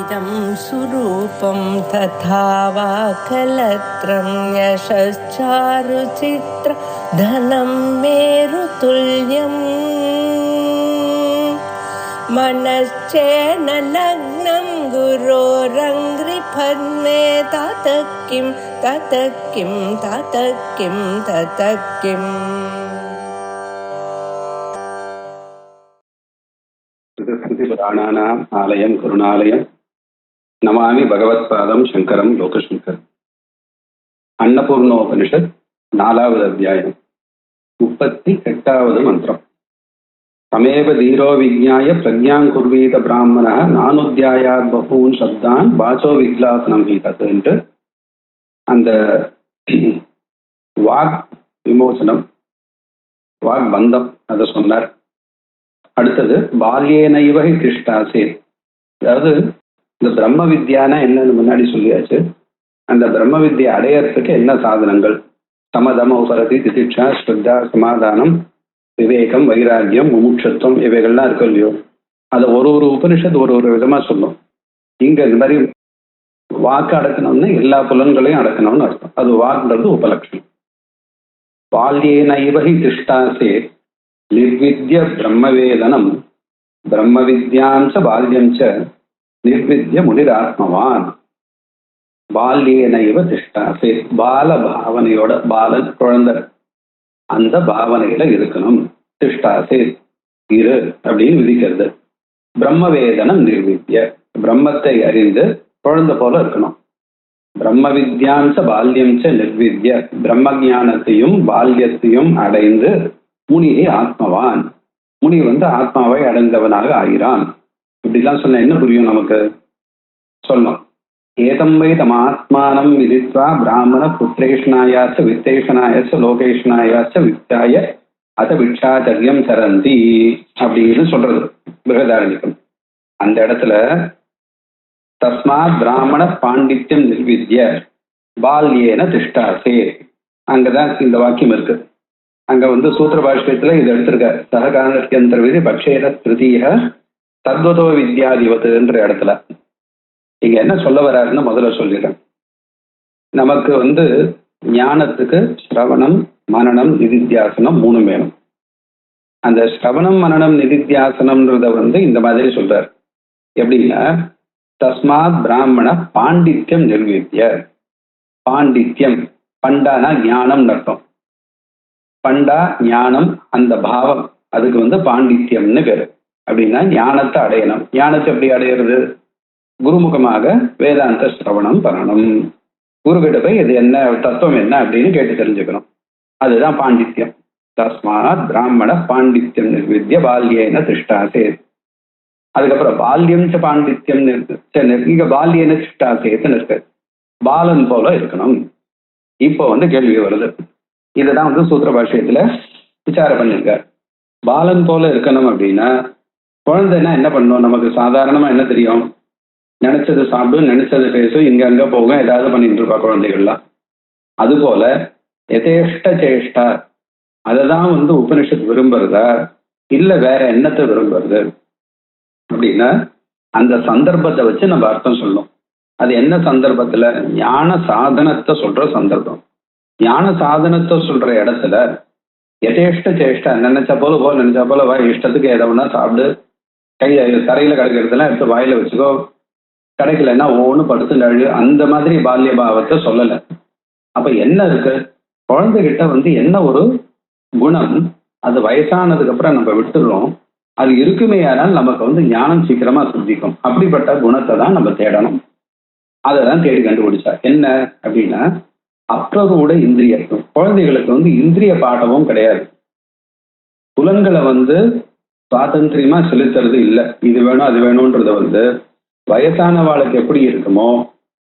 इदं सुरूपं तथा वा कलत्रं यशश्चारुचित्र धनं मेरुतुल्यम् मनश्चेन लग्नं गुरोरङ्घ्रिपद्मे ततः किं ततः किं ततः किं ततः किम् புராணானாம் ஆலயம் கருணாலயம் நமாமி பகவத்பாதம் சங்கரம் லோகசங்கரம். அன்னபூர்ணோபனிஷத் 4வது அத்தியாயம் 38வது மந்திரம். தமேவ தீரோ விஜ்ஞாய பிரஜாங் குர்வீத பிராமண நானுத்தியாயாத் பகூன் சப்தான் வாசோ விக்லாசனம் ஹீதத் என்று அந்த வாக் விமோசனம், வாக் பந்தம் அதை சொன்னார். அடுத்தது பால்யேன இவகை கிருஷ்டாசே, அதாவது இந்த பிரம்ம வித்யானா என்னன்னு முன்னாடி சொல்லியாச்சு. அந்த பிரம்ம வித்யை அடையறதுக்கு என்ன சாதனங்கள்? சமதம உபரதி திதிக்ஷா ஸ்ரத்தா சமாதானம் விவேகம் வைராக்கியம் முமுட்சத்துவம் இவைகள்லாம் இருக்கும் இல்லையோ, அதை ஒரு ஒரு உபனிஷத்து ஒரு ஒரு விதமா சொல்லும். இங்க இந்த மாதிரி வாக்கு அடக்கணும்னு எல்லா புலன்களையும் அடக்கணும்னு அர்த்தம். அது வாக்குன்றது உபலட்சணம். பால்யேன இவகை கிருஷ்டாசே நிர்வித்ய பிரம்மவேதனம் பிரம்ம வித்யாஞ்ச பால்யஞ்ச நிர்வித்ய முனிராத்மவான். பால்யேன இவ திஷ்டாசே, பால பாவனையோட, பாலன் குழந்தை அந்த பாவனையில இருக்கணும். திஷ்டாசே இரு அப்படின்னு விதிக்கிறது. பிரம்மவேதனம் நிர்வித்ய, பிரம்மத்தை அறிந்து குழந்தை போல இருக்கணும். பிரம்ம வித்யாஞ்ச பால்யஞ்ச நிர்வித்ய, பிரம்ம ஞானத்தையும் பால்யத்தையும் அடைந்து முனியை ஆத்மவான், முனி ஆத்மாவை அடைந்தவனாக ஆகிறான். இப்படிலாம் சொன்ன என்ன புரியும் நமக்கு? சொல்லணும். ஏதம் வை தம் ஆத்மானம் விதித்வா பிராமண புத்திரேஷனாயாச்ச வித்தேஷனாயாச்ச லோகேஷனாயாச்ச வித்தாய அத விக்ஷாச்சரியம் சரந்தி அப்படின்னு சொல்றது பிருகதாரண்யகம். அந்த இடத்துல தஸ்மாத் பிராமண பாண்டித்யம் நிர்வித்ய பால்யேன திஷ்டாசே, அங்கதான் இந்த வாக்கியம் இருக்கு. அங்க சூத்திர பாஷ்யத்துல இது எடுத்திருக்க. சககாரணத்தியந்தர விதி பக்ஷேர திருத்தீக தத்வதோ வித்யாதிபத்துன்ற இடத்துல இங்க என்ன சொல்ல வர்றாருன்னு முதல்ல சொல்லிடுறேன். நமக்கு ஞானத்துக்கு ஸ்ரவணம் மனனம் நிதித்தியாசனம் 3 வேணும். அந்த ஸ்ரவணம் மனனம் நிதித்தியாசனம்ன்றத இந்த மாதிரி சொல்றார். எப்படின்னா, தஸ்மாத் பிராமண பாண்டித்யம் நிர்வித்ய. பாண்டித்யம், பண்டானா ஞானம் அர்த்தம். பண்டா ஞானம், அந்த பாவம், அதுக்கு பாண்டித்யம்னு பேரு. அப்படின்னா ஞானத்தை அடையணும். ஞானத்தை எப்படி அடையிறது? குருமுகமாக வேதாந்த சிரவணம் பண்ணணும். குருகிட்ட போய் இது என்ன தத்துவம் என்ன அப்படின்னு கேட்டு தெரிஞ்சுக்கணும். அதுதான் பாண்டித்யம். தஸ்மாத் பிராமண பாண்டித்யம் நிர்வித்ய பால்யேன திஷ்டாசே. அதுக்கப்புறம் பால்யம் ச பாண்டித்யம் இங்க பால்யேன திஷ்டாசேன்னு இருக்கு. பாலன் போல இருக்கணும். இப்போ கேள்வி வருது. இதுதான் சூத்திர பாஷ்யத்துல விசாரம் பண்ணிருக்கார். பாலன் போல இருக்கணும் அப்படின்னா குழந்தைன்னா என்ன பண்ணணும்? நமக்கு சாதாரணமா என்ன தெரியும்? நினைச்சது சாப்பிடும், நினைச்சது பேசும், இங்க அங்க போகும், ஏதாவது பண்ணிட்டு இருப்பா குழந்தைகள்லாம். அதுபோல எதேஷ்ட சேஷ்டா, அதைதான் உபனிஷத்து விரும்புறதா இல்ல வேற என்னத்தை விரும்புறது அப்படின்னா அந்த சந்தர்ப்பத்தை வச்சு நம்ம அர்த்தம் சொல்லணும். அது என்ன சந்தர்ப்பத்துல? ஞான சாதனத்தை சொல்ற சந்தர்ப்பம். ஞான சாதனத்தை சொல்ற இடத்துல எதேஷ்ட சேஷ்டா, நினைச்ச போல நினைச்சா போல வாய் இஷ்டத்துக்கு எதவுன்னா சாப்பிடு, கை தரையில கிடைக்கிறதுலாம் எடுத்து வாயில வச்சுக்கோ, கிடைக்கலன்னா ஒவ்வொன்று படுத்து நழு, அந்த மாதிரி பால்ய பாவத்தை சொல்லலை. அப்ப என்ன இருக்கு? குழந்தைகிட்ட என்ன ஒரு குணம், அது வயசானதுக்கு அப்புறம் நம்ம விட்டுடுறோம். அது இருக்குமே, ஆனால் நமக்கு ஞானம் சீக்கிரமா சித்திக்கும். அப்படிப்பட்ட குணத்தை தான் நம்ம தேடணும். அதை தான் தேடி கண்டுபிடிச்சா. என்ன அப்படின்னா அப்ரகூட இந்திரியம். குழந்தைகளுக்கு இந்திரிய பாடமும் கிடையாது. புலன்களை சுவாதந்திரியமா செலுத்துறது இல்லை. இது வேணும் அது வேணும்ன்றத வயசான வாழ்க்கை எப்படி இருக்குமோ,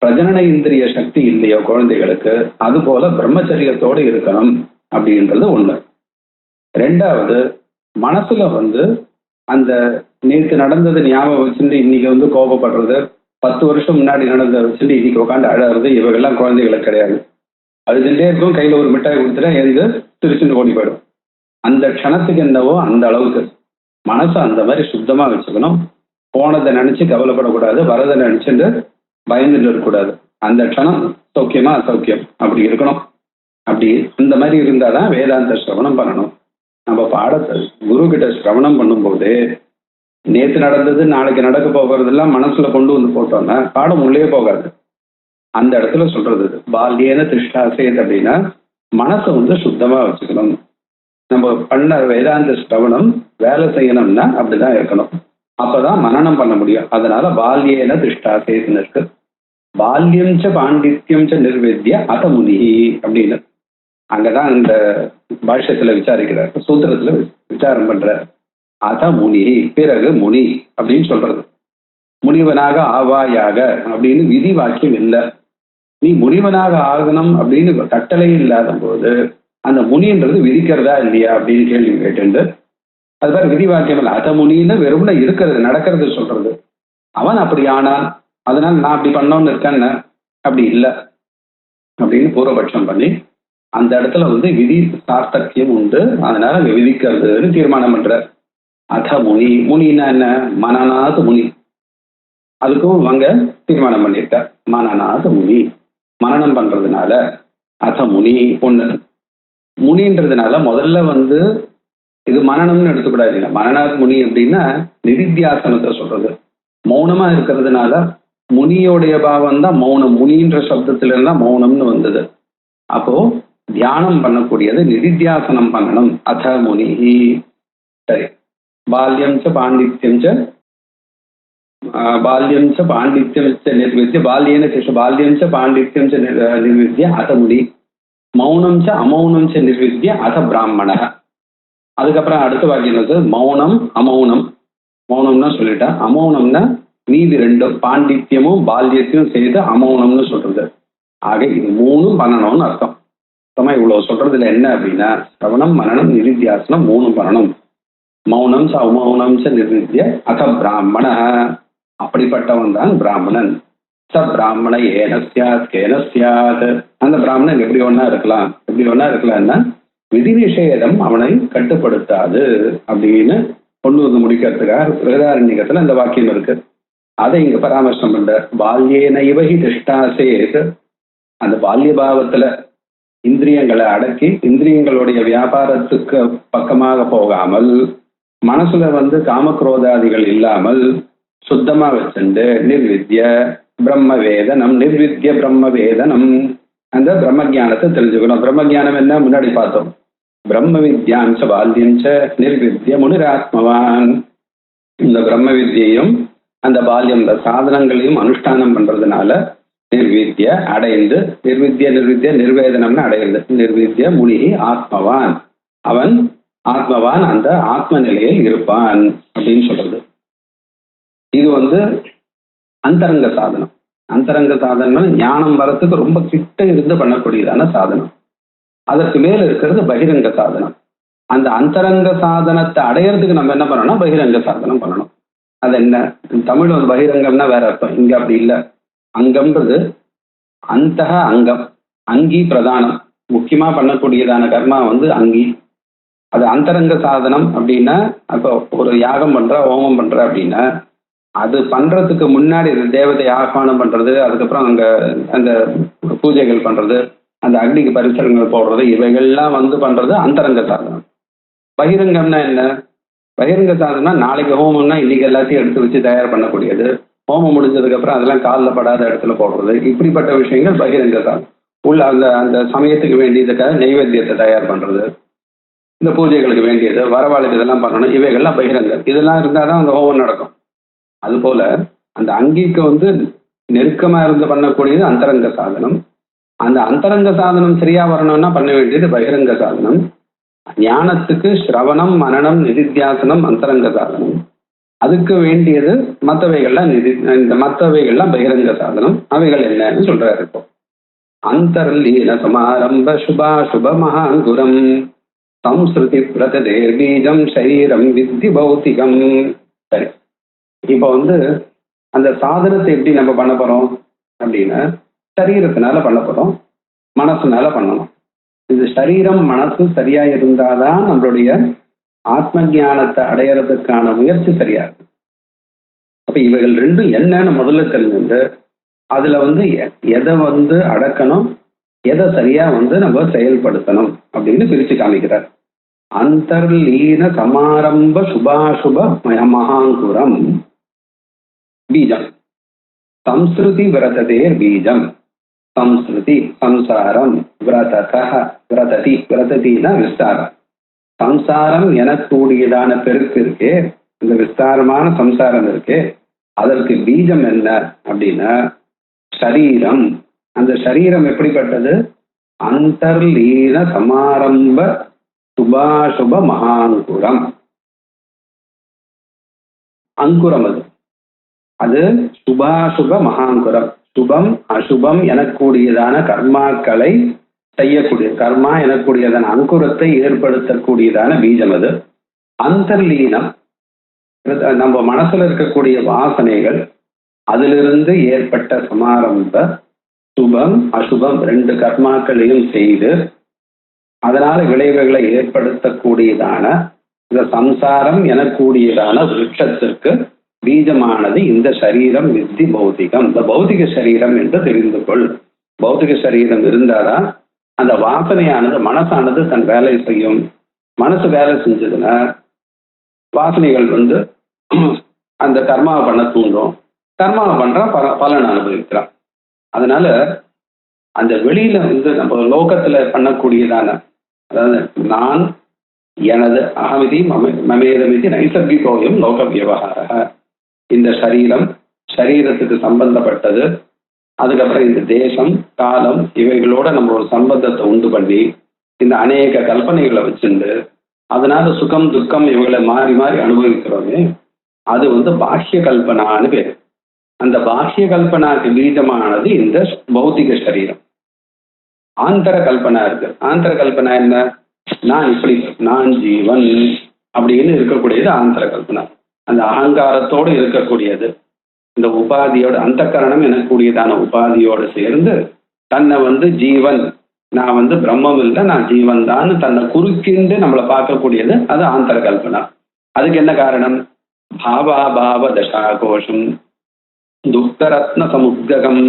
பிரஜனன இந்திரிய சக்தி இல்லையோ குழந்தைகளுக்கு, அது போல பிரம்மச்சரியத்தோடு இருக்கணும் அப்படின்றது ஒண்ணு. 2வது, மனசுல அந்த நேற்று நடந்தது ஞாபகம் வச்சுட்டு இன்னைக்கு கோபப்படுறது, 10 வருஷம் முன்னாடி நடந்ததை வச்சுட்டு இன்னைக்கு உட்காந்து அழறது, இவங்கெல்லாம் குழந்தைகளுக்கு கிடையாது. அழுதுட்டே இருக்கும், கையில ஒரு மிட்டாய் கொடுத்துட்டா எதுக்கு திருச்சிட்டு ஓடி போயிடும். அந்த க்ஷணத்துக்கு என்னவோ அந்த அளவுக்கு மனசை அந்த மாதிரி சுத்தமா வச்சுக்கணும். போனதை நினைச்சு கவலைப்படக்கூடாது, வரதை நினைச்சுட்டு பயந்துட்டு இருக்கக்கூடாது. அந்த க்ஷணம் சௌக்கியமா அசௌக்கியம் அப்படி இருக்கணும். அப்படி இந்த மாதிரி இருந்தாதான் வேதாந்த சிரவணம் பண்ணணும். நம்ம பாடத்தை குரு கிட்ட சிரவணம் பண்ணும்போது நேற்று நடந்தது நாளைக்கு நடக்க போகிறதெல்லாம் மனசுல கொண்டு வந்து போட்டோம்னா பாடம் உள்ளே போகாது. அந்த இடத்துல சொல்றது பால்யேன திஷ்டாசேத் அப்படின்னா மனசை வந்து சுத்தமா வச்சுக்கணும். நம்ம பண்ண வேதாந்த சிரவணம் வேலை செய்யணும்னா அப்படிதான் இருக்கணும். அப்பதான் மனனம் பண்ண முடியும். அதனால பால்யேன திஷ்டாசேத்னு இருக்கு. பால்யம் ச பாண்டித்யம் ச நிர்வேத்ய அத முனி அப்படின்னு அங்கதான் இந்த பாஷ்யத்துல விசாரிக்கிறார், சூத்திரத்துல விசாரம் பண்றார். அத முனி பிறகு முனி அப்படின்னு சொல்றது. முனிவனாக ஆவாயாக அப்படின்னு விதி வாக்கியம் இல்லை. நீ முனிவனாக ஆகணும் அப்படின்னு கட்டளை இல்லாத போது அந்த முனின்றது விதிக்கிறதா இல்லையா அப்படின்னு கேள்வி கேட்டு அது மாதிரி விதி வாக்கியம் இல்லை. அத முனின்னு வெறும்ன இருக்கிறது நடக்கிறது சொல்றது. அவன் அப்படி ஆனான் அதனால நான் அப்படி பண்ணோன்னு இருக்கேன்னு அப்படி இல்லை அப்படின்னு பூர்வபட்சம் பண்ணி அந்த இடத்துல வந்து விதி சார்த்தக்கியம் உண்டு, அதனால அங்க விதிக்கிறதுன்னு தீர்மானம் பண்ற. அத முனி முனின்னா என்ன? மனநாத முனி. அதுக்கும் அங்க தீர்மானம் பண்ணியிருக்க. மனநாத முனி மனனம் பண்றதுனால அத முனி ஒண்ணு. முனின்றதுனால முதல்ல வந்து இது மனநம்னு எடுத்துக்கூடாது. மனநாத் முனி அப்படின்னா நிதித்தியாசனத்தை சொல்றது. மௌனமா இருக்கிறதுனால முனியோடைய பாவம் தான் மௌனம். முனின்ற சப்தத்துல இருந்தா மௌனம்னு வந்தது. அப்போ தியானம் பண்ணக்கூடியது நிதித்தியாசனம் பண்ணணும். அத முனி. சரி, பால்யம் ச பாண்டித்யம் ச பால்யம் ச பாண்டித்யம் ச நிர்வித்ய பால்யேன கிருஷ்ண பால்யம் ச பாண்டித்யம் ச நிர்வித்ய அத முனி. மௌனம் ச அமௌனம் ச நிர்வித்ய அத பிராமண. அதுக்கப்புறம் அடுத்த வாக்கியம் வந்து மௌனம் அமௌனம். மௌனம்னா சொல்லிட்டா, அமௌனம்னா மீதி ரெண்டும் பாண்டித்யமும் பால்யத்தையும் செய்து அமௌனம்னு சொல்றது. ஆக இது மூணும் பண்ணணும்னு அர்த்தம். அர்த்தமா இவ்வளவு சொல்றதுல என்ன அப்படின்னா சிரவணம் மனனம் நிதித்தியாசனம் மூணும் பண்ணணும். மௌனம் ச அமௌனம் ச நிர்வித்ய அத பிராமண. அப்படிப்பட்டவன் தான் பிராமணன். ச பிராமண ஏன சியாத் கேன சியாத். அந்த பிராமணன் எப்படி ஒன்னா இருக்கலாம், எப்படி ஒன்னா இருக்கலாம்னா விதி நிஷேதம் அவனை கட்டுப்படுத்தாது அப்படின்னு கொண்டு வந்து முடிக்கிறதுக்காக பிரதாரண்யத்துல அந்த வாக்கியம் இருக்கு. அதை இங்க பராமர்சம் பண்ற. பால்யேன இவகி திஷ்டாசேத். அந்த பால்ய பாவத்துல இந்திரியங்களை அடக்கி இந்திரியங்களுடைய வியாபாரத்துக்கு பக்கமாக போகாமல் மனசுல வந்து காமக்ரோதாதிகள் இல்லாமல் சுத்தமா வச்சுண்டு நிர்வித்ய பிரம்ம வேதனம். நிர்வித்ய பிரம்ம வேதனம் அந்த பிரம்ம ஜானத்தை தெரிஞ்சுக்கணும். பிரம்ம ஜானம் என்ன முன்னாடி பார்த்தோம். பிரம்ம வித்யாஞ்ச பால்யஞ்ச நிர்வித்ய முனிராத்மவான். இந்த பிரம்ம வித்யையும் அந்த பால்யம் சாதனங்களையும் அனுஷ்டானம் பண்றதுனால நிர்வித்ய அடைந்து நிர்வித்ய நிர்வித்ய நிர்வேதனம்னு அடைந்து நிர்வித்ய முனி ஆத்மவான். அவன் ஆத்மவான் அந்த ஆத்ம நிலையில் இருப்பான் அப்படின்னு சொல்றது. இது வந்து அந்தரங்க சாதனம். அந்தரங்க சாதனம் ஞானம் வரத்துக்கு ரொம்ப கிட்ட இருந்து பண்ணக்கூடியதான சாதனம். அதற்கு மேல இருக்கிறது பகிரங்க சாதனம். அந்த அந்தரங்க சாதனத்தை அடையிறதுக்கு நம்ம என்ன பண்ணணும்னா பகிரங்க சாதனம் பண்ணணும். அது என்ன தமிழ் ஒரு பகிரங்கம்னா வேற அர்த்தம். இங்க அப்படி இல்லை. அங்கம்ன்றது அந்தக அங்கம், அங்கி பிரதானம். முக்கியமா பண்ணக்கூடியதான கர்மா வந்து அங்கி. அது அந்தரங்க சாதனம் அப்படின்னா அப்போ ஒரு யாகம் பண்ற ஹோமம் பண்ற அப்படின்னா அது பண்றதுக்கு முன்னாடி தேவதை ஆஹ்வானம் பண்றது, அதுக்கப்புறம் அங்க அந்த பூஜைகள் பண்றது, அந்த அக்னிக்கு பரிசரங்கள் போடுறது, இவைகள்லாம் வந்து பண்றது அந்தரங்க சாதனம். பகிரங்கம்னா என்ன? பகிரங்க சாதனம்னா நாளைக்கு ஹோமம்னா இன்னைக்கு எல்லாத்தையும் எடுத்து வச்சு தயார் பண்ணக்கூடியது. ஹோமம் முடிஞ்சதுக்கு அப்புறம் அதெல்லாம் காலில் படாத இடத்துல போடுறது, இப்படிப்பட்ட விஷயங்கள் பகிரங்க சாதனம். உள்ள அந்த அந்த சமயத்துக்கு வேண்டியதுக்காக நைவேத்தியத்தை தயார் பண்றது, இந்த பூஜைகளுக்கு வேண்டியது வரவாளுக்கு இதெல்லாம் பண்ணணும், இவைகள்லாம் பகிரங்க. இதெல்லாம் இருந்தால் தான் அந்த ஹோமம் நடக்கும். அதுபோல அந்த அங்கிக்கு வந்து நெருக்கமா இருந்து பண்ணக்கூடியது அந்தரங்க சாதனம். அந்த அந்தரங்க சாதனம் சரியா வரணும்னா பண்ண வேண்டியது பகிரங்க சாதனம். ஞானத்துக்கு ஸ்ரவணம் மனனம் நிதித்தியாசனம் அந்தரங்க சாதனம். அதுக்கு வேண்டியது மற்றவைகள்லாம் இந்த மற்றவைகள்லாம் பகிரங்க சாதனம். அவைகள் என்னன்னு சொல்றாரு இப்போ. அந்தர்லீன சமாரம்ப சுபா சுப மகாங்குரம் சம்ஸ்ருதி பிரததேர் பீஜம் சரீரம் வித்தி பௌத்திகம். சரி, இப்போ வந்து அந்த சாதனத்தை எப்படி நம்ம பண்ண போறோம் அப்படின்னா சரீரத்தினால பண்ண போறோம், மனசுனால பண்ணணும். இந்த சரீரம் மனசு சரியா இருந்தாதான் நம்மளுடைய ஆத்ம ஞானத்தை அடையறதுக்கான முயற்சி சரியா இருக்கு. அப்ப இவைகள் ரெண்டும் என்னன்னு முதல்ல தெரிஞ்சுட்டு அதுல வந்து எதை வந்து அடக்கணும், எதை சரியா வந்து நம்ம செயல்படுத்தணும் அப்படின்னு பிரிச்சு காமிக்கிறார். அந்தர்லீன சமாரம்ப சுபாசுப மகாங்குரம் பீஜம் சம்ஸ்ருதி விரததேர் பீஜம். சம்ஸ்ருதி சம்சாரம், விரததி விரதத்தினா விஸ்தாரம். சம்சாரம் எனக்கூடியதான பெருக்கு இருக்கே, இந்த விஸ்தாரமான சம்சாரம் இருக்கே, அதற்கு பீஜம் என்ன அப்படின்னா சரீரம். அந்த சரீரம் எப்படிப்பட்டது? அந்தர்லீன சமாரம்ப சுபாசுப மகாங்குரம். அங்குரம் அது அது சுபாசுப மகாங்குரம். சுபம் அசுபம் எனக்கூடியதான கர்மாக்களை செய்யக்கூடிய, கர்மா எனக்கூடியதான அங்குரத்தை ஏற்படுத்தக்கூடியதான பீஜம் அது. அந்தர்லீனம் நம்ம மனசுல இருக்கக்கூடிய வாசனைகள், அதிலிருந்து ஏற்பட்ட சமாரம்ப சுபம் அசுபம் ரெண்டு கர்மாக்களையும் செய்து அதனால விளைவுகளை ஏற்படுத்தக்கூடியதான இந்த சம்சாரம் எனக்கூடியதான விருட்சத்திற்கு பீஜமானது இந்த சரீரம் வித்தி பௌதிகம். இந்த பௌதிக சரீரம் என்று தெரிந்து கொள். பௌதிக சரீரம் இருந்தாதான் அந்த வாசனையானது, மனசானது தன் வேலை செய்யும். மனசு வேலை செஞ்சதுன்னா வாசனைகள் வந்து அந்த கர்மாவை பண்ண தூண்டும். கர்மாவை பண்றா பலன் அனுபவிக்கிறான். அதனால அந்த வெளியில வந்து நம்ம லோகத்துல பண்ணக்கூடியதான, அதாவது நான் எனது அகமிதி மமேதமிதி நைசர்கிகோயம் லோக விவகார, இந்த சரீரம் சரீரத்துக்கு சம்பந்தப்பட்டது. அதுக்கப்புறம் இந்த தேசம் காலம் இவைகளோட நம்ம ஒரு சம்பந்தத்தை உண்டு பண்ணி இந்த அநேக கல்பனைகளை வச்சுண்டு அதனால சுகம் துக்கம் இவைகளை மாறி மாறி அனுபவிக்கிறோமே, அது வந்து பாஹ்ய கல்பனான்னு பேர். அந்த பாஹ்ய கல்பனாக்கு பீஜமானது இந்த பௌத்திக சரீரம். ஆந்தர கல்பனா இருக்கு. ஆந்தர கல்பனா என்ன? நான் இப்படி, நான் ஜீவன் அப்படின்னு இருக்கக்கூடியது ஆந்தர கல்பனா. அந்த அகங்காரத்தோடு இருக்கக்கூடியது. இந்த உபாதியோட அந்த கரணம் எனக்கூடியதான உபாதியோடு சேர்ந்து தன்னை வந்து ஜீவன், நான் வந்து பிரம்மம் இல்லை நான் ஜீவன் தான் தன்னை குறுக்கிண்டு நம்மளை பார்க்கக்கூடியது, அது ஆந்தர கல்பனா. அதுக்கு என்ன காரணம்? பாவாபாவ தசாகோஷம் துக்தரத்ன சமுத்ககம்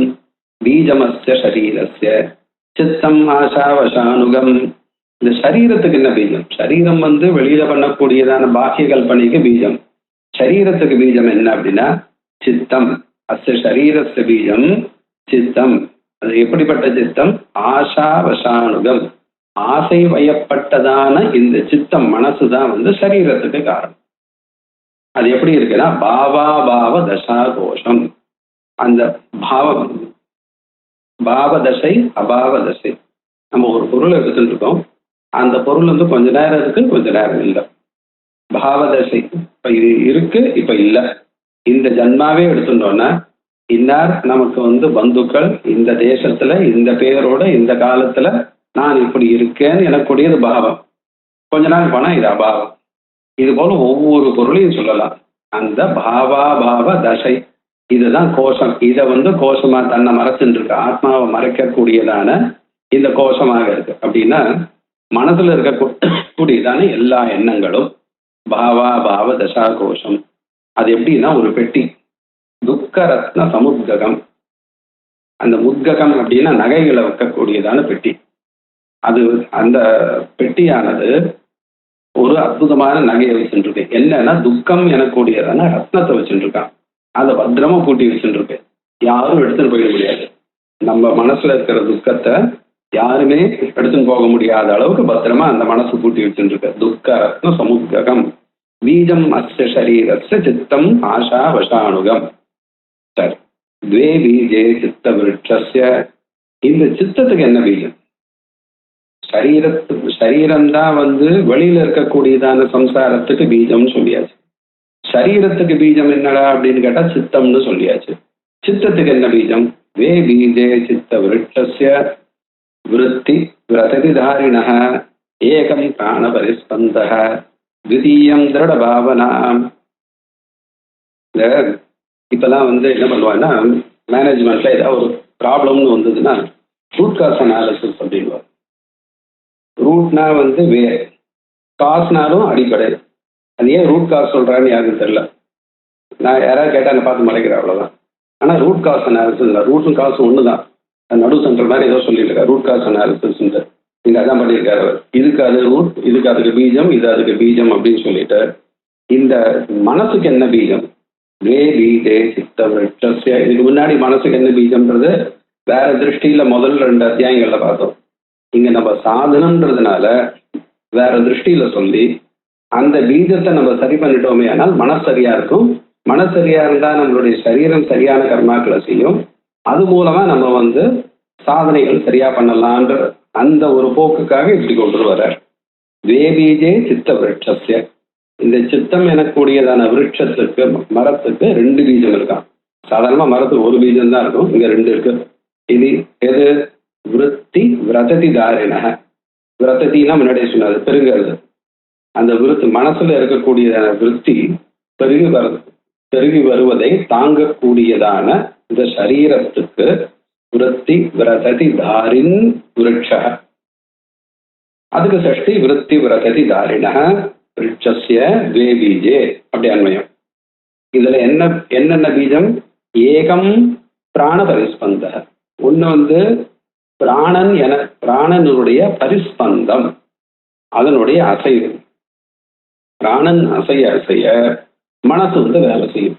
பீஜமஸ்ய சரீரஸ்ய சித்தம் ஆசாவசானுகம். இந்த சரீரத்துக்கு என்ன பீஜம்? சரீரம் வந்து வெளியில பண்ணக்கூடியதான பாக்கிய கல்பனைக்கு பீஜம். சரீரத்துக்கு பீஜம் என்ன அப்படின்னா சித்தம். அஸ்ய சரீரஸ்ய பீஜம் சித்தம். அது எப்படிப்பட்ட சித்தம்? ஆசாவசானுகம். ஆசை வயப்பட்டதான இந்த சித்தம், மனசுதான் வந்து சரீரத்துக்கு காரணம். அது எப்படி இருக்குன்னா பாவாபாவ தசா கோஷம். அந்த பாவம், பாவதசை அபாவதசை. நம்ம ஒரு பொருளை எடுத்துட்டு இருக்கோம், அந்த பொருள் வந்து கொஞ்ச நேரம் இருக்கு கொஞ்ச நேரம் இல்லை. பாவதசை இப்ப இது இருக்கு இப்ப இல்லை. இந்த ஜன்மாவே எடுத்துட்டோம்னா இன்னார் நமக்கு வந்து பந்துக்கள் இந்த தேசத்துல இந்த பேரோட இந்த காலத்துல நான் இப்படி இருக்கேன்னு எனக்கூடியது பாவம். கொஞ்ச நாள் போனா இது அபாவம். இது போல ஒவ்வொரு பொருளையும் சொல்லலாம். அந்த பாவாபாவ தசை இதுதான் கோஷம். இதை வந்து கோஷமா தன்னை மறைச்சுட்டு இருக்கு, ஆத்மாவை மறைக்கக்கூடியதான இந்த கோஷமாக இருக்கு. அப்படின்னா மனசுல இருக்கக்கூடியதான எல்லா எண்ணங்களும் பாவாபாவ தசா கோஷம். அது எப்படின்னா ஒரு பெட்டி, துக்கரத்ன சமுத்ககம். அந்த முத்ககம் அப்படின்னா நகைகளை வைக்கக்கூடியதான பெட்டி. அது அந்த பெட்டியானது ஒரு அற்புதமான நகையை வச்சுட்டு இருக்கு. என்னன்னா துக்கம் எனக்கூடியதான ரத்னத்தை வச்சுட்டு இருக்கான். அதை பத்திரமா பூட்டி வச்சுட்டு இருக்கு. யாரும் எடுத்துன்னு போயிட முடியாது. நம்ம மனசுல இருக்கிற துக்கத்தை யாருமே எடுத்துன்னு போக முடியாத அளவுக்கு பத்திரமா அந்த மனசு பூட்டி வச்சுட்டு இருக்கு. துக்க ரத்ன சமுத்ககம் பீஜம் அஸ்ய சரீரஸ்ய சித்தம் ஆஷா வசானுகம். சரி, துவே பீஜே சித்த விருட்சஸ்ய. இந்த சித்தத்துக்கு என்ன பீஜம்? சரீரம்தான் வந்து வெளியில இருக்கக்கூடியதான சம்சாரத்துக்கு பீஜம்னு சொல்லியாச்சு. சரீரத்துக்கு பீஜம் என்னடா அப்படின்னு கேட்டா சித்தம்னு சொல்லியாச்சு. சித்தத்துக்கு என்ன பீஜம்? வே பீஜே சித்த விருட்சஸ்ய விருத்தி விரததி தாரிணः ஏகம் பிராண பரிஸ்பந்தः த்விதீயம் திருட பாவனா. இப்பெல்லாம் வந்து என்ன பண்ணுவாங்கன்னா மேனேஜ்மெண்ட்ல ஏதாவது ஒரு ப்ராப்ளம்னு வந்ததுன்னா ரூட் காஸ் அனாலிசிஸ் அப்படின்வாங்க. ரூட்னா வந்து காசுனாலும் அடிப்படை. அது ஏன் ரூட் காஸ் சொல்றான்னு யாருக்கும் தெரியல. நான் யாராவது கேட்டால் என்னை பார்த்து மறைக்கிறேன், அவ்வளோதான். ஆனால் ரூட் காஸ் அனாலிசிஸ் இல்லை, ரூட்டும் காசும் ஒன்று தான். நடு சென்டர் மாதிரி ஏதோ சொல்லிட்டு இருக்காரு, ரூட் காஸ் அனாலிசிஸ். நீங்க அதான் பண்ணியிருக்காரு அவர். இதுக்கு அது ரூட், இதுக்கு அதுக்கு பீஜம், இது அதுக்கு பீஜம் அப்படின்னு சொல்லிட்டு, இந்த மனசுக்கு என்ன பீஜம், வே பீஜே சித்த விருட்சஸ்ய. இதுக்கு முன்னாடி மனசுக்கு என்ன பீஜம்ன்றது வேற திருஷ்டியில முதல் 2 அத்தியாயங்கள்ல பார்த்தோம். இங்க நம்ம சாதனம்ன்றதுனால வேற திருஷ்டியில சொல்லி அந்த பீஜத்தை நம்ம சரி பண்ணிட்டோமே ஆனால் மனசு சரியா இருக்கும். மனசு சரியா இருந்தா நம்மளுடைய சரீரம் சரியான கர்மாக்களை செய்யும். அது மூலமா நம்ம சாதனைகள் சரியா பண்ணலான்ற அந்த ஒரு போக்குக்காக இப்படி கொண்டு வர வேபீஜே சித்த விருட்சஸ்ய. இந்த சித்தம் எனக்கூடியதான விருட்சத்துக்கு, மரத்துக்கு 2 பீஜம் இருக்கான். சாதாரணமா மரத்துக்கு ஒரு பீஜம் தான் இருக்கும், இங்க 2 இருக்கு. இது எது? விருத்தி விரததி தாரிண. விரதத்தின்னா முன்னாடியே சொன்னது பெருகிறது. அந்த விருத்தி மனசுல இருக்கக்கூடியதான விருத்தி பெருகி வருவதை தாங்கக்கூடியதான இந்த சரீரத்துக்கு விருத்தி விரததி தாரின் விருட்ச. அதுக்கு சஷ்டி விருத்தி விரததி தாரிண விருட்சஸ்ய த்வே பீஜே அப்படி அன்வயம். இதுல என்னென்ன பீஜம்? ஏகம் பிராண பரிஸ்பந்த. ஒண்ணு பிராணனுடைய பரிஸ்பந்தம், அதனுடைய அசைவு. பிராணன் அசைய அசைய மனசு வேலை செய்யும்.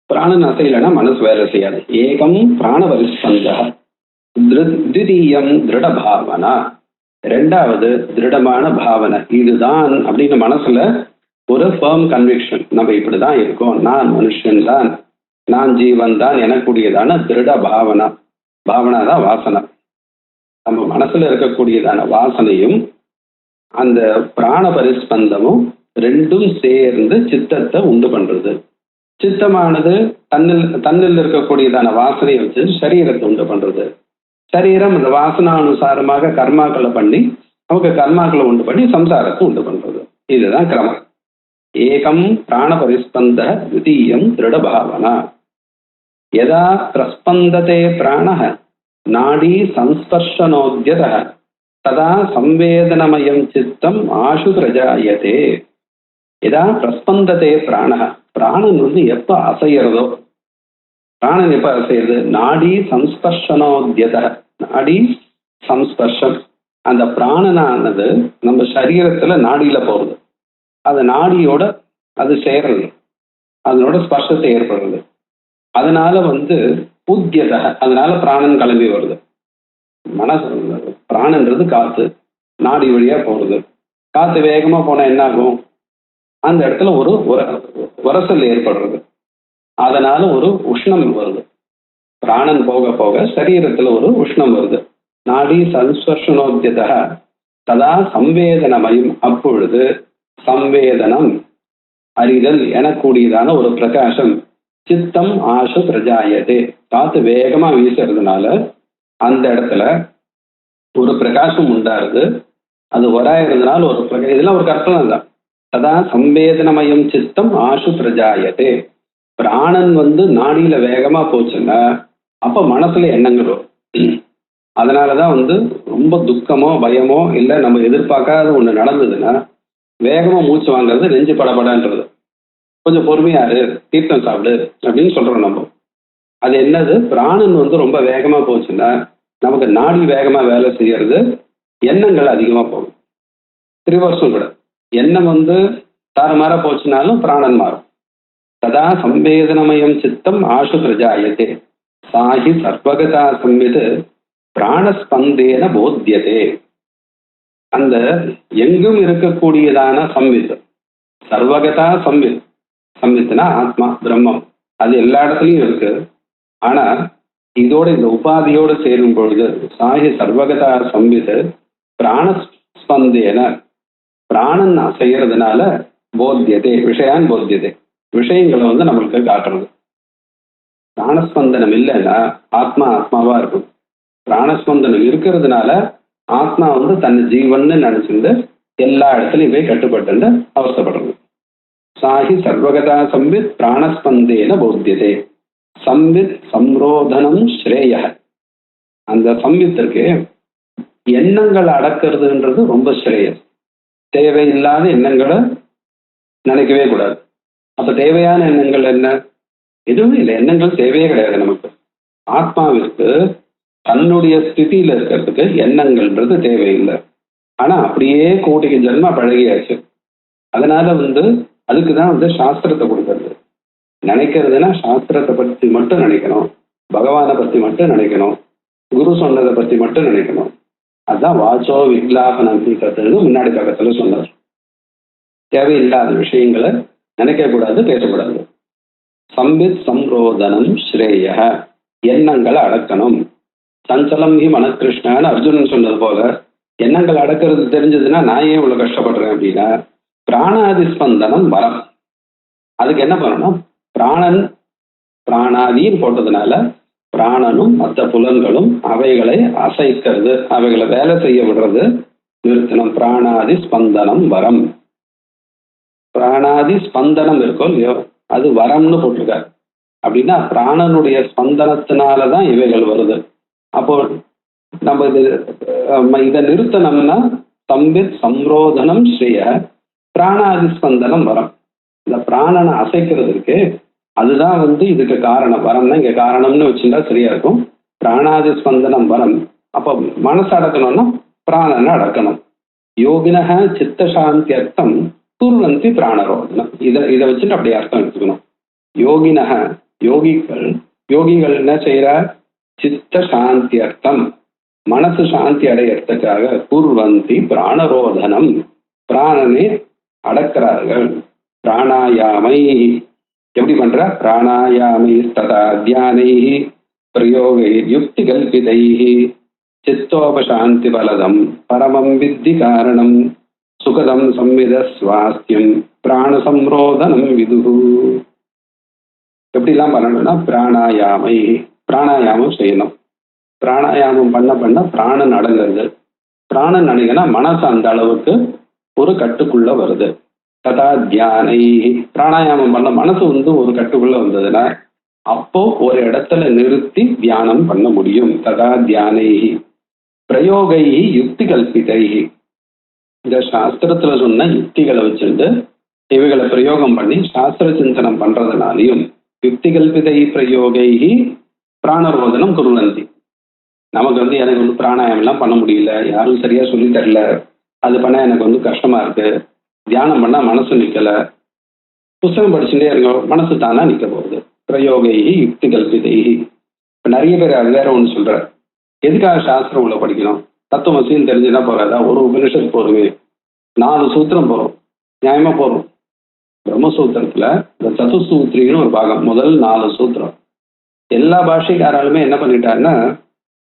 பிராணன் அசையலைன்னா மனசு வேலை செய்யாது. ஏகம் பிராண பரிஸ்பந்த. தித்தீயம் திருட பாவனா. 2வது திருடமான பாவனை. இதுதான் அப்படின்னு மனசுல ஒரு ஃபர்ம் கன்விக்ஷன், நம்ம இப்படிதான் இருக்கோம், நான் மனுஷன் தான், நான் ஜீவன் தான் எனக்கூடியதான திருட பாவனா. பாவனா தான் வாசனை. நம்ம மனசுல இருக்கக்கூடியதான வாசனையும் அந்த பிராண பரிஸ்பந்தமும் 2ம் சேர்ந்து சித்தத்தை உண்டு பண்றது. சித்தமானது தன்னில் இருக்கக்கூடியதான வாசனையை வச்சு சரீரத்தை உண்டு பண்றது. சரீரம் அந்த வாசனானுசாரமாக கர்மாக்களை பண்ணி நமக்கு கர்மாக்களை உண்டு பண்ணி சம்சாரத்தை உண்டு பண்றது. இதுதான் கிரமம். ஏகம் பிராண பரிஸ்பந்த தித்தீயம் திருட பாவனா. யதா பிரஸ்பந்ததே பிராணஹ நாடி சம்ஸ்பர்ஷனோத்யத ததா சம்வேதனமயம் சித்தம் ஆசு பிரஜாயதே. யதா பிரஸ்பந்ததே பிராணஹ. பிராணன் எப்ப அசைகிறதோ, பிராணன் எப்ப அசையுது? நாடி சம்ஸ்பர்ஷனோத்யத. நாடி சம்ஸ்பர்ஷம். அந்த பிராணனானது நம்ம சரீரத்துல நாடியில போறது. அது நாடியோட அது சேர்றது, அதனோட ஸ்பர்ஷத்தை ஏற்படுறது. அதனால உத்யத, அதனால பிராணன் கிளம்பி வருது. மனசு பிராணன்றது காத்து, நாடி வழியா போறது. காத்து வேகமா போனா என்ன ஆகும்? அந்த இடத்துல ஒரு உரசல் ஏற்படுறது. அதனால ஒரு உஷ்ணம் வருது. பிராணன் போக போக சரீரத்துல ஒரு உஷ்ணம் வருது. நாடி சம்ஸ்பர்ஷனோத்யத ததா சம்வேதனமயம். அப்பொழுது சம்வேதனம், அறிதல் எனக்கூடியதான ஒரு பிரகாசம். சித்தம் ஆசு பிரஜாயதே. காத்து வேகமா வீசுறதுனால அந்த இடத்துல ஒரு பிரகாசம் உண்டாருது. அது வராயிருந்தனால ஒரு இதெல்லாம் ஒரு கற்பனை தான். ததா சம்வேதனமயம் சித்தம் ஆசு பிரஜாயதே. பிராணன் நாடியில வேகமா போச்சுன்னா அப்ப மனசுல எண்ணங்கள் வரும். அதனாலதான் ரொம்ப துக்கமோ பயமோ இல்லை நம்ம எதிர்பார்க்காத ஒண்ணு நடந்ததுன்னா வேகமா மூச்சு வாங்குறது, நெஞ்சு படபடன்றது. கொஞ்சம் பொறுமையாரு, தீர்த்தம் சாப்பிடு அப்படின்னு சொல்றோம் நம்ம. அது என்னது? பிராணன் ரொம்ப வேகமா போச்சுன்னா நமக்கு நாடி வேகமா வேலை செய்யறது, எண்ணங்கள் அதிகமா போகும். ரிவர்ஸும் கூட. எண்ணம் தாறுமாற போச்சுனாலும் பிராணன் மாறும். ததா சம்வேதனமயம் சித்தம் ஆசு பிரஜாயதே சாஹி சர்வகதா சம்வித் பிராணஸ்பந்தேன போத்தியதே. அந்த எங்கும் இருக்கக்கூடியதான சம்வித், சர்வகதா சம்வித். சம்வித்னா ஆத்மா, பிரம்மம், அது எல்லா இடத்துலையும் இருக்கு. ஆனா இதோட இந்த உபாதியோடு சேரும் பொழுது சாஹி சர்வகதா சம்வித் பிராணஸ்பந்தேன, பிராணன் செய்யறதுனால போத்தியதே விஷயான் போத்தியதே, விஷயங்களை நம்மளுக்கு காட்டுறது. பிராணஸ்பந்தனம் இல்லைன்னா ஆத்மா ஆத்மாவா இருக்கும். பிராணஸ்பந்தனம் இருக்கிறதுனால ஆத்மா தன் ஜீவன்னு நினைச்சிருந்து எல்லா இடத்துலையும் போய் கட்டுப்பட்டு அவஸ்தைப்படுறது. சாஹி சர்வகதா சம்வித் பிராணஸ்பந்தேன போத்தியதே. சம்வித் சம்ரோதனம் ஸ்ரேய. அந்த சம்வித்திற்கு எண்ணங்களை அடக்கிறதுன்றது ரொம்ப ஸ்ரேயஸ். தேவையில்லாத எண்ணங்களை நினைக்கவே கூடாது. அப்ப தேவையான எண்ணங்கள் என்ன? எதுவுமே இல்லை, எண்ணங்கள் தேவையே கிடையாது நமக்கு. ஆத்மாவிற்கு தன்னுடைய ஸ்திதியில இருக்கிறதுக்கு எண்ணங்கள்ன்றது தேவையில்லை. ஆனா அப்படியே கோடிக்கு ஜென்மா பழகியாச்சு. அதனால அதுக்குதான் சாஸ்திரத்தை கொடுக்கறது. நினைக்கிறதுனா சாஸ்திரத்தை பத்தி மட்டும் நினைக்கணும், பகவானை பத்தி மட்டும் நினைக்கணும், குரு சொன்னதை பத்தி மட்டும் நினைக்கணும். அதுதான் வாச்சோ விக்லாபனம் கத்துறது முன்னாடி பக்கத்துல சொன்னார். தேவையில்லாத விஷயங்களை நினைக்க கூடாது, பேசக்கூடாது. சம்பித் சம்ரோதனம் ஸ்ரேய, எண்ணங்களை அடக்கணும். சஞ்சலம் ஹி மனகிருஷ்ணன்னு அர்ஜுனன் சொன்னது போல எண்ணங்கள் அடக்கிறது தெரிஞ்சதுன்னா நான் ஏன் இவ்வளவு கஷ்டப்படுறேன் அப்படின்னா, பிராணாதி ஸ்பந்தனம் வரம். அதுக்கு என்ன பண்ணணும், பிராணாதின்னு போட்டதுனால பிராணனும் மற்ற புலன்களும் அவைகளை அசைக்கிறது, அவைகளை வேலை செய்ய விடுறது நிறுத்தணும். பிராணாதி ஸ்பந்தனம் வரம். பிராணாதி ஸ்பந்தனம் இருக்கோ இல்லையோ அது வரம்னு போட்டிருக்காரு. அப்படின்னா பிராணனுடைய ஸ்பந்தனத்தினாலதான் இவைகள் வருது. அப்போ நம்ம இதை நிறுத்தணும்னா சம்பித் சம்ரோதனம் ஸ்ரீய பிராணாதி ஸ்பந்தனம் வரம். இந்த பிராணனை அசைக்கிறதுக்கு அதுதான் இதுக்கு காரணம். வரம்னா இங்க காரணம்னு வச்சுட்டா சரியா இருக்கும். பிராணாதி ஸ்பந்தனம் வரம். அப்போ மனசு அடக்கணும்னா பிராணனை அடக்கணும். யோகினக சித்த சாந்தி அர்த்தம் குர்வந்தி பிராணரோதனம். இதை வச்சுட்டு அப்படி அர்த்தம் எடுத்துக்கணும். யோகினக யோகிகள் என்ன செய்யற, சித்த சாந்தி அர்த்தம் மனசு சாந்தி அடையறதுக்காக குர்வந்தி பிராணரோதனம், பிராணனை அடக்கிறார்கள். பிராணாயாமை எப்படி பண்ற, பிராணாயாமை ததா தியானை பிரயோகை யுக்தி கல்பிதை சித்தோபசாந்தி பலதம் பரமம் வித்தி காரணம் சுகதம் சம்வித சுவாஸ்தியம் பிராண சம்ரோதனம் விதுகு. எப்படிலாம் பண்ணணும்னா பிராணாயாமம் செய்யணும். பிராணாயாமம் பண்ண பிராணன் அடங்குறது. பிராணன் அடங்கினா மனசு அந்த அளவுக்கு ஒரு கட்டுக்குள்ள வருது. ததா தியானை, பிராணாயாமம் பண்ண மனசு ஒரு கட்டுக்குள்ள வந்ததுன்னா அப்போ ஒரு இடத்துல நிறுத்தி தியானம் பண்ண முடியும். ததா தியானை பிரயோகை யுக்தி கல்பிதை, இந்த சாஸ்திரத்துல சொன்ன யுக்திகளை வச்சுட்டு இவைகளை பிரயோகம் பண்ணி சாஸ்திர சிந்தனம் பண்றதுனாலையும் யுக்தி கல்பிதை பிரயோகை பிராணரோதனம் குருவந்தி. நமக்கு எனக்கு பிராணாயாமம் எல்லாம் பண்ண முடியல, யாரும் சரியா சொல்லி தரல, அது பண்ண எனக்கு கஷ்டமா இருக்கு, தியானம் பண்ணா மனசு நிக்கல, புஸ்தகம் படிச்சுட்டே இருக்கோம் மனசு தானா நிக்க போகுது. பிரயோகை யுக்தி கல்பிதை. இப்ப நிறைய பேர் அது வேற ஒண்ணு சொல்ற, எதுக்காக சாஸ்திரம் உள்ள படிக்கணும், தத்துவமசின்னு தெரிஞ்சுதான் போறாதா, ஒரு உபனிஷத் போறோமே, 4 சூத்திரம் போறோம், நியாயமா போறோம். பிரம்மசூத்திரத்துல இந்த சதுசூத்திரின்னு ஒரு பாகம், முதல் 4 சூத்திரம். எல்லா பாஷைக்காராலுமே என்ன பண்ணிட்டாருன்னா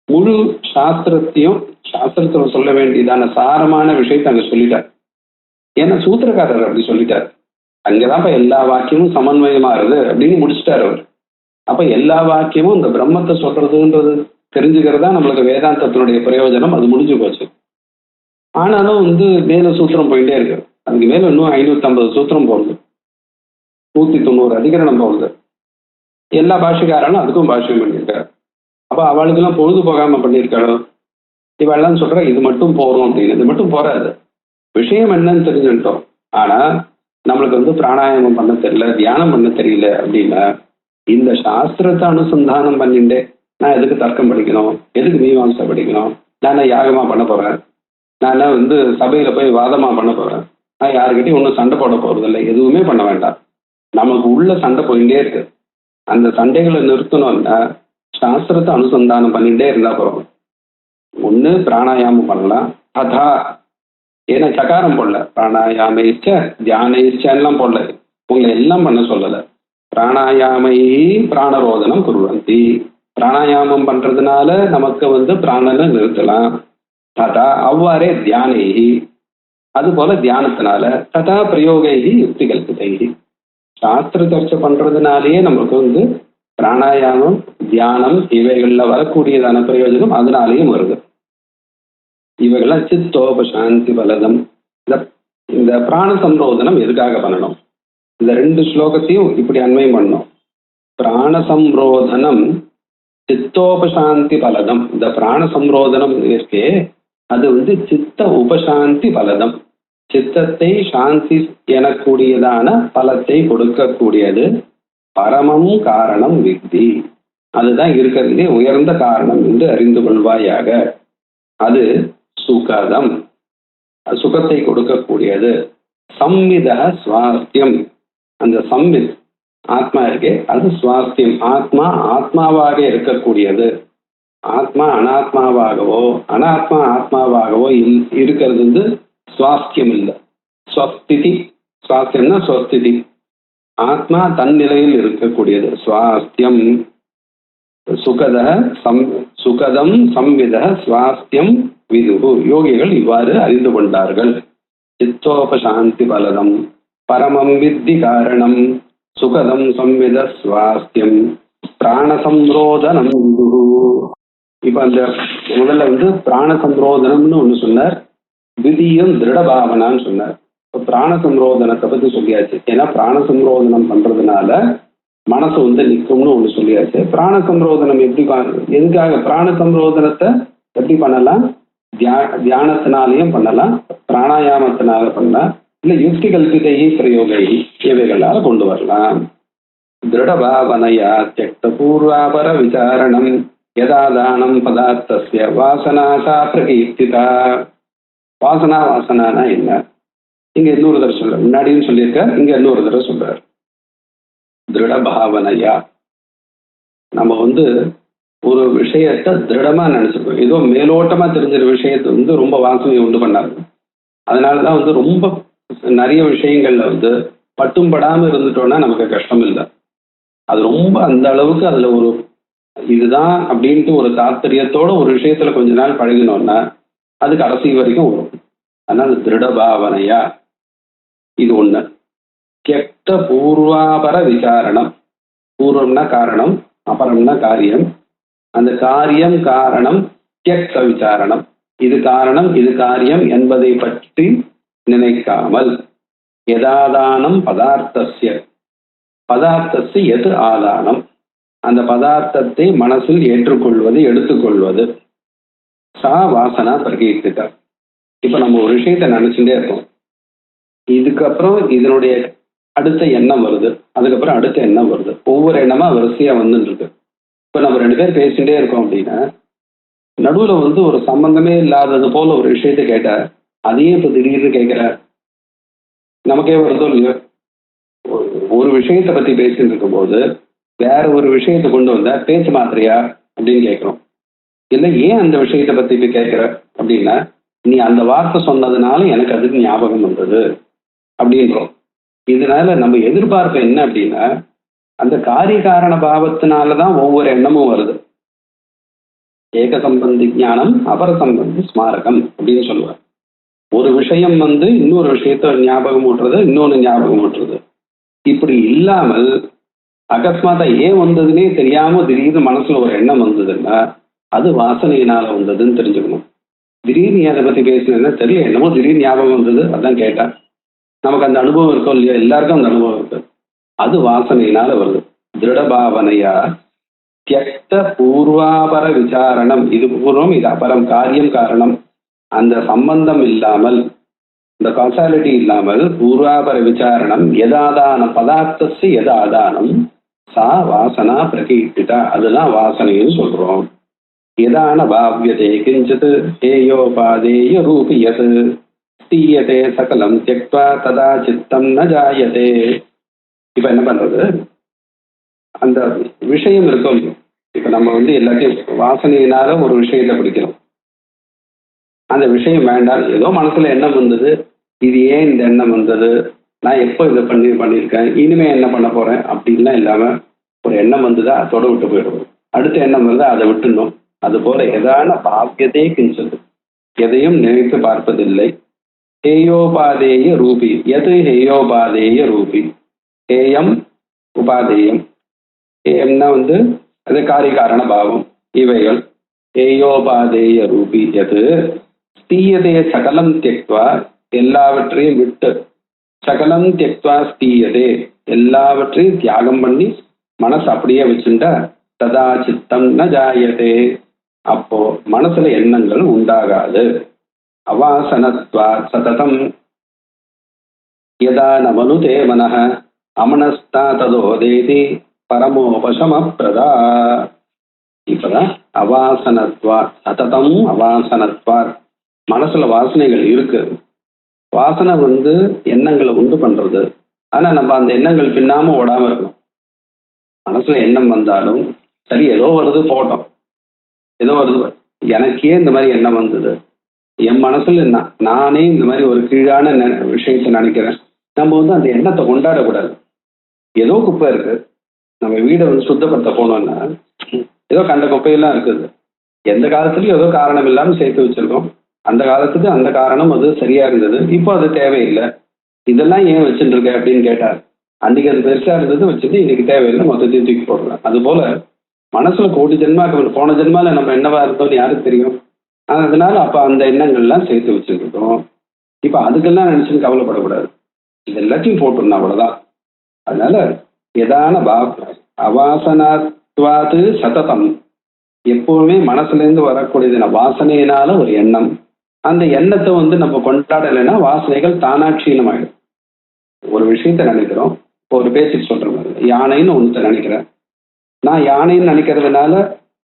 முழு சாஸ்திரத்துல சொல்ல வேண்டியதான சாரமான விஷயத்தை அங்க சொல்லிட்டார். ஏன்னா சூத்திரக்காரர் அப்படி சொல்லிட்டார். அங்கதான் எல்லா வாக்கியமும் சமன்வயமாறுது அப்படின்னு முடிச்சுட்டார் அவர். அப்ப எல்லா வாக்கியமும் இந்த பிரம்மத்தை சொல்றதுன்றது தெரிஞ்சுக்கிறதா நம்மளுக்கு வேதாந்தத்தினுடைய பிரயோஜனம். அது முடிஞ்சு போச்சு. ஆனாலும் மேல சூத்திரம் போயிட்டே இருக்கு. அதுக்கு மேல இன்னும் 550 சூத்திரம் போகுது, 190 அதிகரணம் போகுது. எல்லா பாஷைக்காரனும் அதுக்கும் பாஷ்யம் பண்ணியிருக்காரு. அப்ப அவளுக்கெல்லாம் பொழுது போகாம பண்ணியிருக்காளோ, இவெல்லாம் சொல்ற இது மட்டும் போறோம் அப்படின்னு. இது மட்டும் போறாது, விஷயம் என்னன்னு தெரிஞ்சுட்டோம். ஆனா நம்மளுக்கு பிராணாயாமம் பண்ண தெரியல, தியானம் பண்ண தெரியல அப்படின்னா இந்த சாஸ்திரத்தை அனுசந்தானம் பண்ணிட்டு நான் எதுக்கு தர்க்கம் படிக்கணும், எதுக்கு மீமாம்சை படிக்கணும், நான் யாகமா பண்ண போறேன், நான் சபையில போய் வாதமா பண்ண போறேன், நான் யாருக்கிட்டையும் ஒன்றும் சண்டை போட போறது இல்லை, எதுவுமே பண்ண வேண்டாம். நமக்கு உள்ள சண்டை போயிட்டே இருக்கு. அந்த சண்டைகளை நிறுத்தணும்னா சாஸ்திரத்தை அனுசந்தானம் பண்ணிட்டே இருந்தா போறோம். ஒண்ணு பிராணாயாமம் பண்ணலாம், அதா ஏன்னா சகாரம் போடல, பிராணாயாம தியான எல்லாம் போடல, உங்களை எல்லாம் பண்ண சொல்லல. பிராணாயாமை பிராணரோதனம் குருவந்தி, பிராணாயாமம் பண்றதுனால நமக்கு பிராணனை நிறுத்தலாம். ததா அவ்வாறே தியானை, அது போல தியானத்தினால ததா பிரயோகை யுக்தி கல்பிதை, சாஸ்திர சர்ச்சை பண்றதுனாலேயே நமக்கு பிராணாயாமம் தியானம் இவைகள்ல வரக்கூடியதான பிரயோஜனம் அதனாலேயும் வருது. இவைகள்லாம் சித்தோபசாந்தி பலதம். இந்த பிராண சம்ரோதனம் எதுக்காக பண்ணணும், இந்த 2 ஸ்லோகத்தையும் இப்படி அன்வயம் பண்ணணும். பிராண சம்ரோதனம் சித்தோபசாந்தி பலதம். இந்த பிராண சம்ரோதனம் இருக்கே அது சித்த உபசாந்தி பலதம், சித்தத்தை சாந்தி எனக்கூடியதான பலத்தை கொடுக்கக்கூடியது. பரமம் காரணம் வித்தி, அதுதான் இருக்கிறதுலே உயர்ந்த காரணம் என்று அறிந்து கொள்வாயாக. அது சுகதம், சுகத்தை கொடுக்கக்கூடியது. சம்வித சுவாஸ்தியம், அந்த சம்வித் ஆத்மா இருக்கே அது சுவாஸ்தியம், ஆத்மா ஆத்மாவாக இருக்கக்கூடியது. ஆத்மா அனாத்மாவாகவோ அனாத்மா ஆத்மாவாகவோ இருக்கிறது வந்து சுவாஸ்தியம் இல்லை. ஸ்வஸ்திதி, சுவாஸ்தியம்னா ஸ்வஸ்திதி, ஆத்மா தன் நிலையில் இருக்கக்கூடியது சுவாஸ்தியம். சுகத சுகதம் சம்வித சுவாஸ்தியம் விதுகு, யோகிகள் இவ்வாறு அறிந்து கொண்டார்கள். சித்தோபசாந்தி பலதம் பரமம் வித்தி காரணம் சுகதம் சம்வித சுவாஸ்தியம் பிராணசம்ரோதனம் விதுகு. இப்ப அந்த முதல்ல வந்து பிராணசம்ரோதனம்னு ஒண்ணு சொன்னார், விதியும் திருடபாவனான்னு சொன்னார். இப்போ பிராணசம்ரோதனத்தை பத்தி சொல்லியாச்சு. ஏன்னா பிராணசம்ரோதனம் பண்றதுனால மனசு வந்து நிற்கும்னு ஒண்ணு சொல்லியாச்சு. பிராணசம்ரோதனம் எப்படி எதுக்காக பிராணசம்ரோதனத்தை எப்படி பண்ணலாம்? தியானத்தினாலையும் பண்ணலாம், பிராணாயாமத்தினால பண்ணலாம், இல்லை யுக்தி கல்பிதை பிரயோகை இவைகளால் கொண்டு வரலாம். திருடபாவனையா தியக்த பூர்வாபர விசாரணம் யதாதானம் பதார்த்தஸ்ய வாசனாசா பிரகீர்த்திதா. வாசனானா என்ன? இங்க இன்னொரு தடவை சொல்ற, முன்னாடியும் சொல்லியிருக்க, இங்க இன்னொரு தடவை சொல்றார். திருட பாவனையா, நம்ம வந்து ஒரு விஷயத்தை திருடமா நினைச்சிருக்கோம். ஏதோ மேலோட்டமா தெரிஞ்சிருக்க விஷயத்தை வந்து ரொம்ப வாசனையை உண்டு பண்ணாரு. அதனாலதான் வந்து ரொம்ப நிறைய விஷயங்கள்ல வந்து பட்டும் படாம இருந்துட்டோம்னா நமக்கு கஷ்டம் இல்லை. அது ரொம்ப அந்த அளவுக்கு அதுல ஒரு இதுதான் அப்படின்ட்டு ஒரு தாத்பரியத்தோட ஒரு விஷயத்துல கொஞ்ச நாள் பழகினோம்னா அது கடைசி வரைக்கும் வரும். அதனால திருட பாவனையா இது ஒண்ணு. கெட்ட பூர்வாபர விசாரணம், பூர்வம்னா காரணம், அபரம்னா காரியம். அந்த காரியம் காரணம் தியக்த விசாரணம், இது காரணம் இது காரியம் என்பதை பற்றி நினைக்காமல். யதாதானம் பதார்த்தஸ்ய, பதார்த்தஸ்ய எது ஆதானம், அந்த பதார்த்தத்தை மனசில் ஏற்றுக்கொள்வது எடுத்துக்கொள்வது. சா வாசனா பிரகீர்த்திதா. இப்ப நம்ம ஒரு விஷயத்தை நினைச்சுட்டே இருக்கோம், இதுக்கப்புறம் இதனுடைய அடுத்த எண்ணம் வருது, அதுக்கப்புறம் அடுத்த எண்ணம் வருது, ஒவ்வொரு எண்ணமா வரிசையா வந்துட்டு இருக்கு. இப்ப நம்ம 2 பேர் பேசிட்டே இருக்கோம் அப்படின்னா நடுவுல வந்து ஒரு சம்பந்தமே இல்லாதது போல ஒரு விஷயத்தை கேட்ட அதையே இப்ப திடீர்னு கேட்கிற நமக்கே வருதோ இல்லையோ. ஒரு விஷயத்தை பத்தி பேசிட்டு இருக்கும் போது வேற ஒரு விஷயத்தை கொண்டு வந்த பேச்சு மாத்திரையா அப்படின்னு கேட்கிறோம். இல்லை ஏன் அந்த விஷயத்தை பத்தி இப்ப கேட்கிற அப்படின்னா நீ அந்த வார்த்தை சொன்னதுனால எனக்கு அதுக்கு ஞாபகம் வந்தது அப்படின்றோம். இதனால நம்ம எதிர்பார்ப்பு என்ன அப்படின்னா அந்த காரிய காரண பாவத்தினாலதான் ஒவ்வொரு எண்ணமும் வருது. ஏக சம்பந்தி ஞானம் அபர சம்பந்தி ஸ்மாரகம் அப்படின்னு சொல்லுவார். ஒரு விஷயம் வந்து இன்னொரு விஷயத்த ஞாபகம் ஊட்டுறது, இன்னொன்னு ஞாபகம் ஊட்டுறது. இப்படி இல்லாமல் அகஸ்மாத்தா ஏன் வந்ததுன்னே தெரியாம திடீர்னு மனசுல ஒரு எண்ணம் வந்ததுன்னா அது வாசனையினால வந்ததுன்னு தெரிஞ்சுக்கணும். திடீர்னு அதை பத்தி பேசினதுன்னா தெரியல, என்னமோ திடீர்னு ஞாபகம் வந்தது, அதான் கேட்டேன். நமக்கு அந்த அனுபவம் இருக்கும் இல்லையா, எல்லாருக்கும் அந்த அனுபவம் இருக்கு. அது வாசனையினால வருது. திருடபாவனையா தியக்த பூர்வாபர விசாரணம், இது பூர்வம் இது அபரம், காரியம் காரணம், அந்த சம்பந்தம் இல்லாமல், இந்த காசாலிட்டி இல்லாமல் பூர்வாபர விசாரணம் எதாதானம் பதார்த்தஸ்ய எதாதானம் சா வாசனா பிரகீர்த்திதா, அதுதான் வாசனைன்னு சொல்றோம். எதான பாவ்யதே கிஞ்சித் ஹேயோபாதேய ரூபியத் ஸ்தீயதே சகலம் தியக்த்வா ததா சித்தம் ந ஜாயதே. இப்ப என்ன பண்றது, அந்த விஷயம் இருக்கும். இப்ப நம்ம வந்து எல்லாத்தையும் வாசனையினால ஒரு விஷயத்தை பிடிக்கிறோம். அந்த விஷயம் வேண்டாம், ஏதோ மனசுல எண்ணம் வந்தது, இது ஏன் இந்த எண்ணம் வந்தது, நான் எப்போ இதை பண்ணியிருக்கேன், இனிமே என்ன பண்ண போறேன் அப்படின்லாம் இல்லாம ஒரு எண்ணம் வந்ததா அதோட விட்டு போயிடுவோம். அடுத்த எண்ணம் வந்தா அதை விட்டுணும். அது போல எதான பாக்கியதே கிஞ்சது, எதையும் நினைத்து பார்ப்பதில்லை. ஹேயோபாதேய ரூபி, எது ஹேயோபாதேய ரூபி, ஹேயம் உபாதேயம். ஹேயம்னா வந்து அது காரிகாரண பாவம், இவைகள். ஹேயோபாதேய ரூபி எது ஸ்தீயதே சகலம் தியக்த்வா, எல்லாவற்றையும் விட்டு, சகலம் தியக்த்வா ஸ்தீயதே, எல்லாவற்றையும் தியாகம் பண்ணி மனசு அப்படியே வச்சுட்டா ததா சித்தம் ந ஜாயதே, அப்போ மனசுல எண்ணங்கள் உண்டாகாது. அவாசனத்வா சததம் யதா நமனுதே மனஹ அமனஸ்தா ததோதேதி பரமோபசமப்ரதா. இப்பதான் அவாசனத்வா சததம் அவாசனத்வா, மனசுல வாசனைகள் இருக்கு. வாசனை எண்ணங்களை உண்டு பண்றது. ஆனா நம்ம அந்த எண்ணங்கள் பின்னாம ஓடாம இருக்கணும். மனசுல எண்ணம் வந்தாலும் சரி, ஏதோ வருது போட்டோம், ஏதோ வருது. எனக்கே இந்த மாதிரி எண்ணம் வந்தது, என் மனசுல நானே இந்த மாதிரி ஒரு கீழான விஷயத்தை நினைக்கிறேன். நம்ம அந்த எண்ணத்தை கொண்டாடக்கூடாது. ஏதோ குப்பை இருக்கு, நம்ம வீடை சுத்தப்படுத்த போனோம்னா ஏதோ கண்ட குப்பையெல்லாம் இருக்குது. எந்த காலத்துலயும் ஏதோ காரணம் இல்லாம சேர்த்து வச்சிருக்கோம். அந்த காலத்துக்கு அந்த காரணம் அது சரியா இருந்தது, இப்போ அது தேவையில்லை. இதெல்லாம் ஏன் வச்சுட்டு இருக்க அப்படின்னு கேட்டார். அன்னைக்கு அது பெருசா இருந்தது, வச்சுட்டு இன்னைக்கு தேவையில்லை, மொத்தத்தையும் தூக்கி போடலாம். அது போல மனசுல கோடி ஜென்மாக்கு போன ஜென்மால நம்ம என்னவா இருந்தோம்னு யாருக்கு தெரியும்? அதனால அப்ப அந்த எண்ணங்கள்லாம் சேர்த்து வச்சிருக்கோம். இப்ப அதுக்கெல்லாம் நினைச்சுன்னு கவலைப்படக்கூடாது. இது எல்லாத்தையும் போட்டுருந்தா அவ்வளவுதான். அதனால எதான அவாசனாத்வாது சததம், எப்பவுமே மனசுல இருந்து வரக்கூடியது வாசனையினால ஒரு எண்ணம். அந்த எண்ணத்தை நம்ம கொண்டாடலைன்னா வாசனைகள் தானா க்ஷீணமாயிடும். ஒரு விஷயத்த நினைக்கிறோம், இப்போ ஒரு பேச்சுக்கு சொல்ற மாதிரி யானைன்னு ஒன்று நினைக்கிறேன். நான் யானைன்னு நினைக்கிறதுனால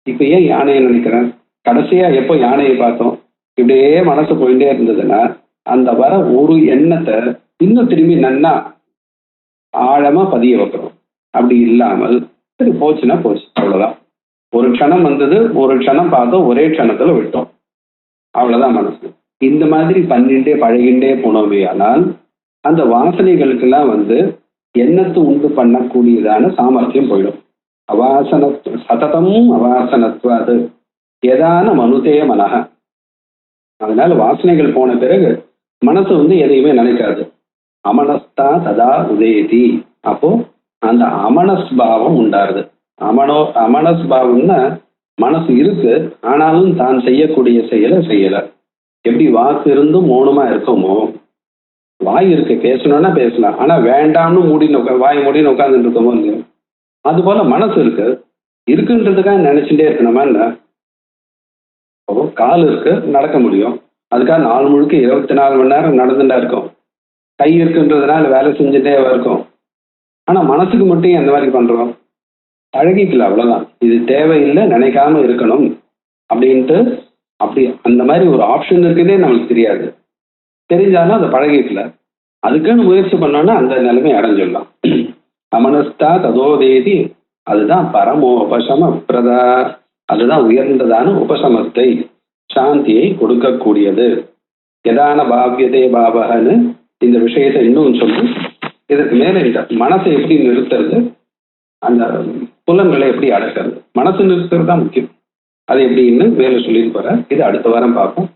இப்ப ஏன் யானையை நினைக்கிறேன்? கடைசியா எப்போ யானையை பார்த்தோம்? இப்படியே மனசு போயிட்டே இருந்ததுன்னா அந்த வர ஒரு எண்ணத்தை இன்னும் திரும்பி நன்னா ஆழமா பதிய வைக்கிறோம். அப்படி இல்லாமல் சரி போச்சுன்னா போச்சு, அவ்வளவுதான். ஒரு க்ஷணம் வந்தது, ஒரு க்ஷணம் பார்த்தோம், ஒரே க்ஷணத்துல விட்டோம், அவ்வளவுதான் மனசு. இந்த மாதிரி பண்ணிட்டே பழகிண்டே போனோமே ஆனால் அந்த வாசனைகளுக்கெல்லாம் எண்ணத்தை உண்டு பண்ணக்கூடியதான சாமர்த்தியம் போயிடும். அவாசன சததம் அவாசனத்வாது எதான மனுதே மனக. அதனால வாசனைகள் போன பிறகு மனசு எதையுமே நினைக்காது. அமனஸ்தா ததா உதயதி, அப்போ அந்த அமனஸ்பாவம் உண்டாருது. அமனஸ்பாவம்னா மனசு இருக்கு, ஆனாலும் தான் செய்யக்கூடிய செயலை செய்யல. எப்படி வாக்கு இருந்தும் மௌனமா இருக்கோமோ, வாய் இருக்கு பேசணும்னா பேசலாம், ஆனா வேண்டாம்னு வாய் மூடின்னு உட்காந்துட்டு இருக்கோமோ இல்லையோ, அது போல மனசு இருக்குன்றதுக்காக நினைச்சுட்டே இருக்கணுமா என்ன? கால் இருக்கு, நடக்க முடியும், அதுக்காக நாள் முழுக்க 24 மணி நேரம் நடந்துட்டா இருக்கும். கை இருக்குன்றதுனால வேலை செஞ்சுட்டே இருக்கும். ஆனா மனசுக்கு மட்டும் எந்த மாதிரி பண்றோம்? பழகிக்கல, அவ்வளவுதான். இது தேவையில்லை, நினைக்காம இருக்கணும் அப்படின்ட்டு. அப்படி அந்த மாதிரி ஒரு ஆப்ஷன் இருக்குதே நமக்கு தெரியாது. தெரிஞ்சாலும் அதை பழகிக்கல. அதுக்குன்னு முயற்சி பண்ணோம்னா அந்த நிலைமை அடைஞ்சிடலாம். அமனஸ்தா ததோதேதி, அதுதான் பரமோபசம பிரதா, அதுதான் உயர்ந்ததான உபசமத்தை, சாந்தியை கொடுக்கக்கூடியது. எதான பாவியதே பாவகன்னு இந்த விஷயத்தை இன்னும் சொல்லி இதுக்கு மேல இந்த மனசை எப்படி நிறுத்துறது, அந்த புலன்களை எப்படி அடக்கிறது, மனசு நிறுத்துறது தான் முக்கியம். அது எப்படின்னு மேல சொல்லிட்டு போற. இது அடுத்த வாரம் பார்ப்போம்.